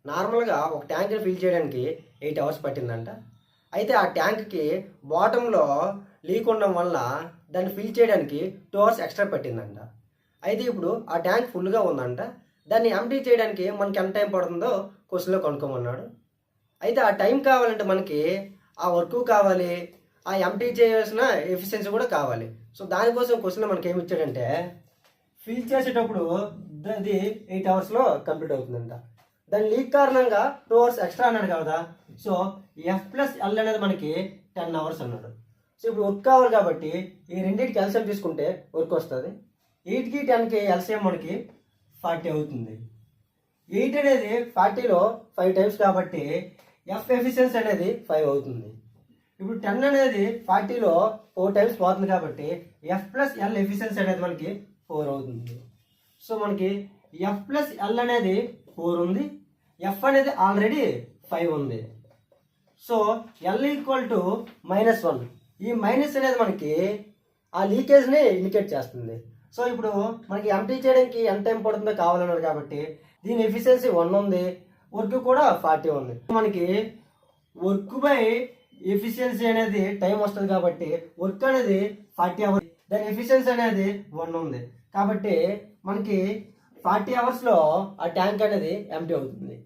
నార్మల్గా ఒక ట్యాంక్ని ఫిల్ చేయడానికి 8 అవర్స్ పట్టిందంట. అయితే ఆ ట్యాంక్కి బాటంలో లీక్ ఉండడం వల్ల దాన్ని ఫిల్ చేయడానికి 2 అవర్స్ ఎక్స్ట్రా పట్టిందంట. అయితే ఇప్పుడు ఆ ట్యాంక్ ఫుల్గా ఉందంట. దాన్ని ఎంప్టీ చేయడానికి మనకి ఎంత టైం పడుతుందో క్వశ్చన్లో కనుక్కోమన్నాడు. అయితే ఆ టైం కావాలంటే మనకి ఆ వర్క్ కావాలి, ఆ ఎంప్టీ చేయాల్సిన ఎఫిషియన్సీ కూడా కావాలి. సో దానికోసం క్వశ్చన్లో మనకి ఏమి ఇచ్చాడంటే ఫిల్ చేసేటప్పుడు అది 8 అవర్స్లో కంప్లీట్ అవుతుందంట. దాని లీక్ కారణంగా 2 అవర్స్ ఎక్స్ట్రా అన్నాడు కదా. సో F+L అనేది మనకి 10 అవర్స్ అన్నాడు. సో ఇప్పుడు వర్క్ కావాలి కాబట్టి ఈ రెండింటికి ఎల్సిఎం తీసుకుంటే వర్క్ వస్తుంది. 8కి 10కి ఎల్సిఎం మనకి 40 అవుతుంది. 8 అనేది 40లో 5 టైమ్స్ కాబట్టి F ఎఫిషియన్సీ అనేది 5 అవుతుంది. ఇప్పుడు 10 అనేది 40లో 4 టైమ్స్ పోతుంది కాబట్టి F+L ఎఫిషియన్సీ అనేది మనకి 4 అవుతుంది. సో మనకి F+L అనేది 4 ఉంది, F అనేది ఆల్రెడీ 5 ఉంది. So L =-1. ఈ మైనస్ అనేది మనకి ఆ లీకేజ్ని ఇండికేట్ చేస్తుంది. సో ఇప్పుడు మనకి ఎంప్టీ చేయడానికి ఎంత టైం పడుతుందో కావాలన్నారు కాబట్టి దీని ఎఫిషియన్సీ 1 ఉంది, వర్క్ కూడా 40 ఉంది. మనకి వర్క్ బై ఎఫిషియన్సీ అనేది టైం వస్తుంది కాబట్టి వర్క్ అనేది 40 అవర్స్, దాని ఎఫిషియన్సీ అనేది 1 ఉంది కాబట్టి మనకి 40 అవర్స్లో ఆ ట్యాంక్ అనేది ఎంప్టీ అవుతుంది.